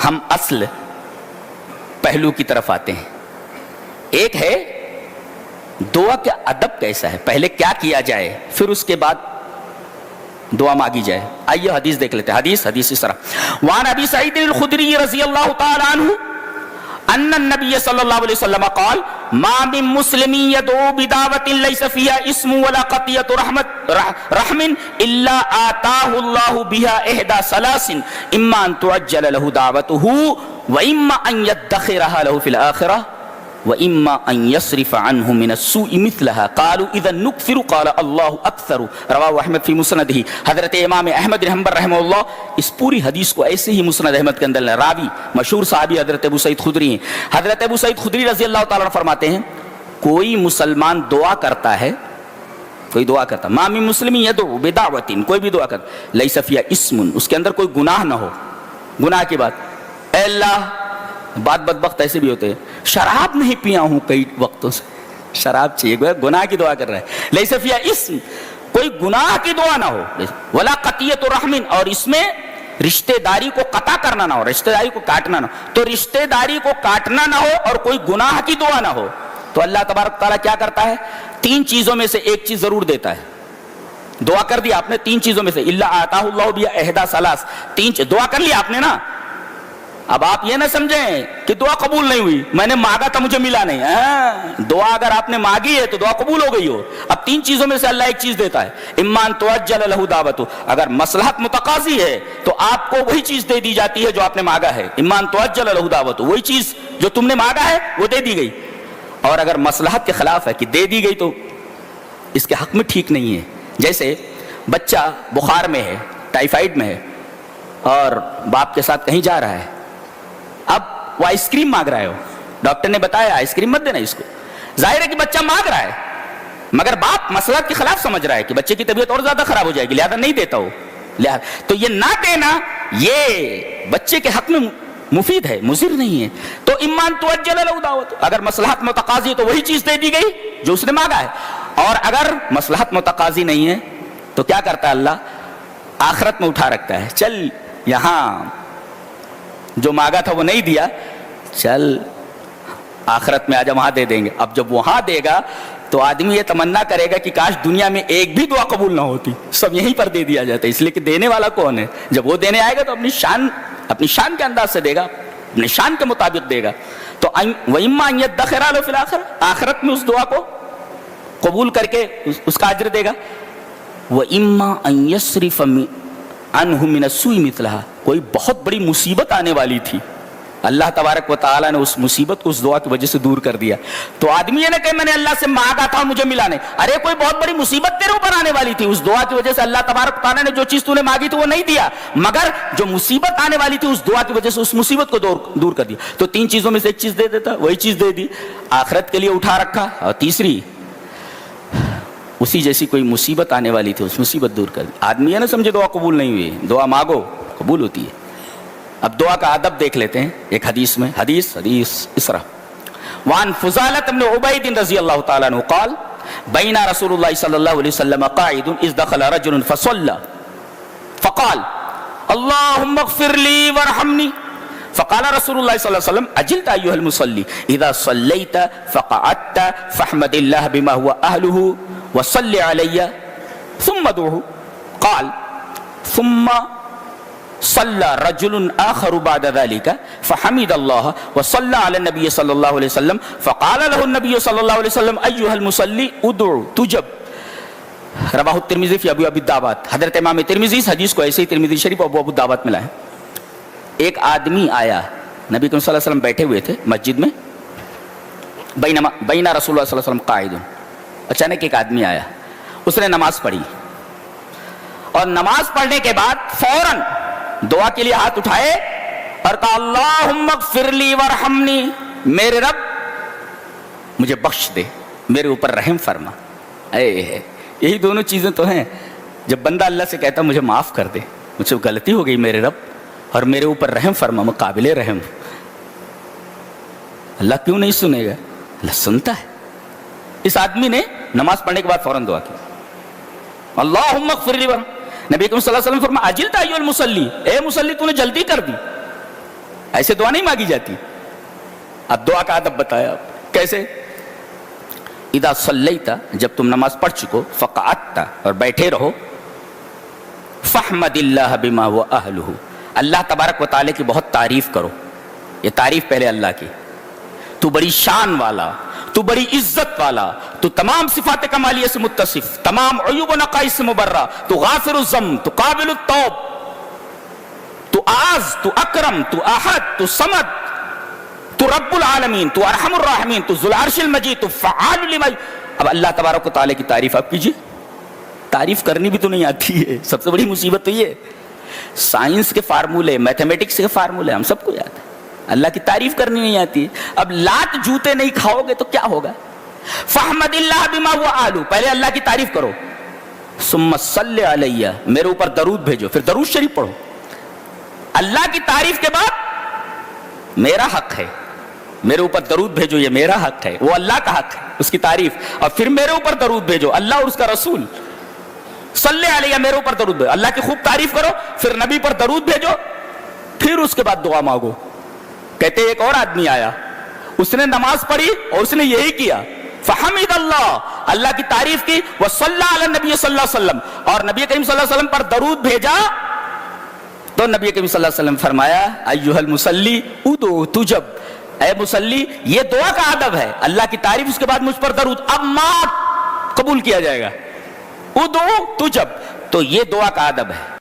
ہم اصل پہلو کی طرف آتے ہیں. ایک ہے دعا کا ادب کیسا ہے, پہلے کیا کیا جائے پھر اس کے بعد دعا مانگی جائے. آئیے حدیث دیکھ لیتے ہیں. حدیث اس طرح, وعن ابی سعید الخدری رضی اللہ تعالی عنہ ان النبی صلی اللہ علیہ وسلم قال ما من مسلم يدعو بدعوة ليس فيها اسم ولا قطيعة رحم الا آتاه الله بها احدى ثلاث اما ان تعجل له دعوته واما ان يدخرها له في الاخرة وَإِمَّا أَن يَصْرِفَ عَنْهُ مِنَ السُّوءِ مِثْلَهَا قَالُوا إِذًا نُكْفِرُ قَالَ اللَّهُ أَكْثَرُ رواہ احمد فی مسندہ. حضرت امام احمد رحمہ اللہ اس پوری حدیث کو ایسے ہی مسند احمد کے اندر راوی مشہور صحابی حضرت ابو سعید خدری ہیں. حضرت ابو سعید خدری رضی اللہ تعالیٰ عنہ فرماتے ہیں کوئی مسلمان دعا کرتا ہے, کوئی دعا کرتا, ما من مسلم یدعو بدعوۃ, کوئی بھی دعا کرتا, لیس فیہا اسم, اس کے اندر کوئی گناہ نہ ہو. گناہ کی بات, اے اللہ, بات بدبخت ایسے بھی ہوتے ہیں, شراب نہیں پیا ہوں کئی وقتوں سے, شراب چاہیے, گناہ کی دعا کر رہا ہے. لیس فیہا اسم, کوئی گناہ کی دعا نہ ہو. ولا قطیعۃ رحم, اور اس میں رشتہ داری کو قطع کرنا نہ ہو, رشتہ داری کو کاٹنا نہ ہو. تو رشتہ داری کو کاٹنا نہ ہو اور کوئی گناہ کی دعا نہ ہو تو اللہ تبارک تعالیٰ کیا کرتا ہے, تین چیزوں میں سے ایک چیز ضرور دیتا ہے. دعا کر دی آپ نے, تین چیزوں میں سے, الا آتاہ اللہ بہا احدی ثلاث, دعا کر لی آپ نے نا. اب آپ یہ نہ سمجھیں کہ دعا قبول نہیں ہوئی, میں نے مانگا تھا مجھے ملا نہیں. دعا اگر آپ نے مانگی ہے تو دعا قبول ہو گئی ہو. اب تین چیزوں میں سے اللہ ایک چیز دیتا ہے, اما ان تعجل له دعوته, اگر مصلحت متقاضی ہے تو آپ کو وہی چیز دے دی جاتی ہے جو آپ نے مانگا ہے. اما ان تعجل له دعوته, وہی چیز جو تم نے مانگا ہے وہ دے دی گئی. اور اگر مصلحت کے خلاف ہے کہ دے دی گئی تو اس کے حق میں ٹھیک نہیں ہے. جیسے بچہ بخار میں ہے, ٹائیفائڈ میں ہے, اور باپ کے ساتھ کہیں جا رہا ہے, اب وہ آئس کریم مانگ رہا ہے, ہو ڈاکٹر نے بتایا آئس کریم مت دینا اس کو. ظاہر ہے کہ بچہ مانگ رہا ہے, مگر باپ مصلحت کے خلاف سمجھ رہا ہے کہ بچے کی طبیعت اور زیادہ خراب ہو جائے گی, لہذا نہیں دیتا ہو. تو یہ نہ دینا یہ بچے کے حق میں مفید ہے, مضر نہیں ہے. تو اما ان تعجل له دعوته, اگر مصلحت متقاضی ہے تو وہی چیز دے دی گئی جو اس نے مانگا ہے. اور اگر مصلحت متقاضی نہیں ہے تو کیا کرتا ہے اللہ, آخرت میں اٹھا رکھتا ہے, چل یہاں جو مانگا تھا وہ نہیں دیا, چل آخرت میں آجا وہاں دے دیں گے. اب جب وہاں دے گا تو آدمی یہ تمنا کرے گا کہ کاش دنیا میں ایک بھی دعا قبول نہ ہوتی, سب یہیں پر دے دیا جاتا ہے, اس لیے کہ دینے والا کون ہے. جب وہ دینے آئے گا تو اپنی شان کے انداز سے دے گا, اپنی شان کے مطابق دے گا. تو وَإِمَّا أَن يَدَّخِرَ لَهُ فِي الْآخِرَةِ, آخرت میں اس دعا کو قبول کر کے اس کا اجر دے گا. وَإِمَّا أَن يَصْرِفَ عَنْهُ مِنَ السُّوءِ مِثْلَهَا, کوئی بہت بڑی مصیبت آنے والی تھی, اللہ تبارک و تعالیٰ نے اس مصیبت کو اس دعا کی وجہ سے دور کر دیا. تو آدمی یہ نہ کہ میں نے اللہ سے مانگا تھا مجھے ملا نہیں, ارے کوئی بہت بڑی مصیبت تیرے اوپر آنے والی تھی, اس دعا کی وجہ سے اللہ تبارک و تعالیٰ نے جو چیز تو نے مانگی تھی وہ نہیں دیا, مگر جو مصیبت آنے والی تھی اس دعا کی وجہ سے اس مصیبت کو دور کر دیا. تو تین چیزوں میں سے ایک چیز دے دیتا, وہی چیز دے دی, آخرت کے لیے اٹھا رکھا, اور تیسری اسی جیسی کوئی مصیبت آنے والی تھی اس مصیبت دور کر دی. آدمی یہ نہ سمجھے دعا قبول نہیں ہوئی, دعا مانگو قبول ہوتی ہے. اب دعا کا ادب دیکھ لیتے ہیں ایک حدیث میں. حدیث اس طرح, وعن فضالۃ بن عبید رضی اللہ تعالیٰ عنہ قال بین رسول اللہ صلی اللہ علیہ وسلم قاعد اذ دخل رجل فصلى فقال اللهم اغفر لي وارحمني فقال رسول الله صلى الله عليه وسلم اجلت ايها المصلي اذا صليت فقعدت فاحمد الله بما هو اهله وصل علي ثم ادعه. قال ثم صلى رجل آخر بعد ذلك فحمد الله وصلى على النبي صلى الله عليه وسلم فقال له النبي صلى الله عليه وسلم أيها المصلي ادعو تجب. رواہ الترمذی فی ابواب الدعوات, حضرت امام ترمذی اس حدیث کو ایسے ہی ترمذی شریف ابواب الدعوات میں لائے. ایک آدمی آیا, نبی کریم صلی اللہ علیہ وسلم بیٹھے ہوئے تھے مسجد میں, بین رسول اللہ صلی اللہ علیہ وسلم قاعد, اچانک ایک آدمی آیا, اس نے نماز پڑھی, اور نماز پڑھنے کے بعد فوراً دعا کے لیے ہاتھ اٹھائے اور کہا اللہم اغفر لی وارحمنی, میرے رب مجھے بخش دے, میرے اوپر رحم فرما. یہی دونوں چیزیں تو ہیں جب بندہ اللہ سے کہتا مجھے معاف کر دے, مجھ سے غلطی ہو گئی میرے رب, اور میرے اوپر رحم فرما, میں قابل رحم. اللہ کیوں نہیں سنے گا, اللہ سنتا ہے. اس آدمی نے نماز پڑھنے کے بعد فوراً دعا کی اللہم اغفر لی وارحمنی. نبی کریم صلی اللہ علیہ وسلم فرمایا اجلت ایھا المصلی, اے مصلی تو نے جلدی کر دی. ایسے دعا نہیں مانگی جاتی. اب دعا کا ادب بتایا کیسے. اذا صلیت، جب تم نماز پڑھ چکو، فقعدت، اور بیٹھے رہو، فاحمد اللہ بما هو اہلہ، اللہ تبارک و تعالی کی بہت تعریف کرو. یہ تعریف پہلے اللہ کی. تو بڑی شان والا، تو بڑی عزت والا، تو تمام صفات کمالیہ سے متصف، تمام عیوب و نقائص سے مبرہ، تو غافر الذنب، تو قابل التوب، تو آز، تو اکرم، تو احد، تو صمد، تو رب العالمین، تو ارحم الراحمین، تو ذو العرش المجید، تو فعال لما. اب اللہ تبارک و تعالی کی تعریف آپ کیجیے. تعریف کرنی بھی تو نہیں آتی ہے. سب سے بڑی مصیبت تو یہ. سائنس کے فارمولے، میتھمیٹکس کے فارمولے ہم سب کو یاد ہے، اللہ کی تعریف کرنی نہیں آتی. اب لات جوتے نہیں کھاؤ گے تو کیا ہوگا. فاحمد اللہ بما هو اہلہ، پہلے اللہ کی تعریف کرو. ثم صلی علیہ، میرے اوپر درود بھیجو، پھر درود شریف پڑھو. اللہ کی تعریف کے بعد میرا حق ہے، میرے اوپر درود بھیجو، یہ میرا حق ہے، وہ اللہ کا حق ہے اس کی تعریف. اور پھر میرے اوپر درود بھیجو، اللہ اور اس کا رسول. صلی علیہ، میرے اوپر درود بھیجو، اللہ کی خوب تعریف کرو، پھر نبی پر درود بھیجو، پھر اس کے بعد دعا مانگو. کہتے ایک اور آدمی آیا، اس نے نماز پڑھی اور اس نے یہی کیا، فحمد اللہ، اللہ کی تعریف کی، وصلی علی النبی صلی اللہ علیہ وسلم، اور نبی کریم صلی اللہ علیہ وسلم پر درود بھیجا. تو نبی کریم صلی اللہ علیہ وسلم فرمایا ایھا المصلی ادعو تجب، اے مصلی یہ دعا کا ادب ہے، اللہ کی تعریف اس کے بعد مجھ پر درود، اب مات قبول کیا جائے گا. ادعو تجب، تو یہ دعا کا ادب ہے.